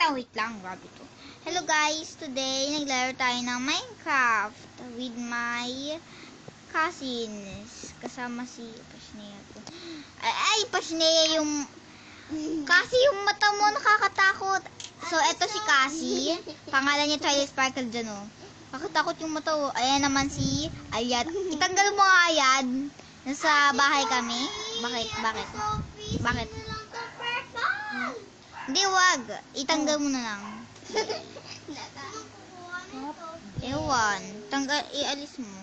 Wait lang, grabe to. Hello guys, today naglaro tayo ng Minecraft with my cousins. Kasama si Pashnea ko. Pashnea yung... Kasi yung mata mo nakakatakot. So, eto si Cassie. Pangalan niya Charlie Sparkle dyan, oh. Nakakatakot yung mata, oh. Ayan naman si Ayad. Itanggal mo nga, Ayad. Nasa bahay kami. Bakit? Hindi, wag. Itanggal mo na lang. Ewan. Ialis mo.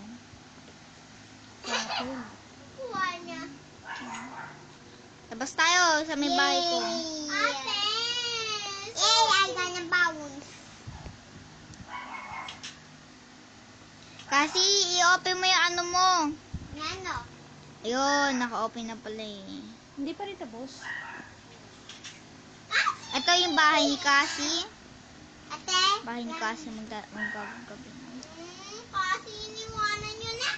Labas tayo sa may bahay ko. I got a bounce. Kasi i-open mo yung ano mo. Nano? Ayun, naka-open na pala eh. Hindi pa rin tapos. Ito yung bahay ni Cassie. Ate? Bahay ni Cassie magagabi na. Kasi iniwanan nyo na.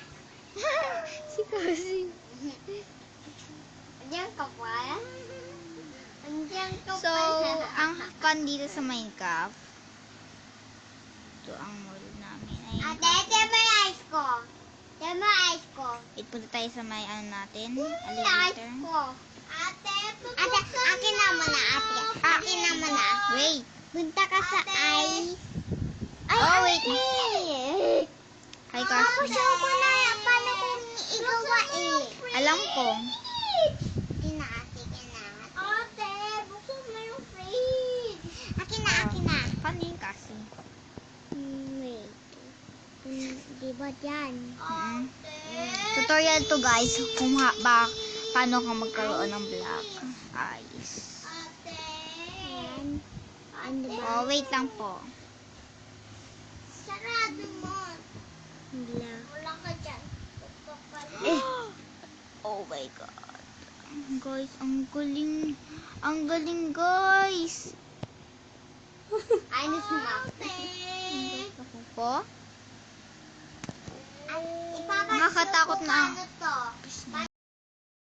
Si Cassie. Andiyan ka pa? Andiyan ka So, pa? ang fun dito sa Minecraft. Ito ang mall namin. Ayun. Ate, ito yung ice ko. Ito yung ice ko. Wait, punta tayo sa may ano natin. Ice Elevator. ko. Ate, akin naman na, ate. Akin naman na. Wait. Punta ka sa ice. Oh, wait. Hi, Tapos Cassie. ako na paano kung igawa eh. Alam ko. Akin na, ate, kailangan. Ate, buksan mo yung fridge. Akin na. Fun din, Cassie. Wait. Di ba dyan? Tutorial to guys kung paano ka magkaroon ng black eyes. Ate. Yan. Ano ba? Oh, wait lang po. Sarado mo. Wala. Wala ka dyan. Pagpapala. Oh my god. Guys, ang galing. Ang galing, guys. Ayos na. Ako po. Ipapasok Nakakatakot ko na. paano to.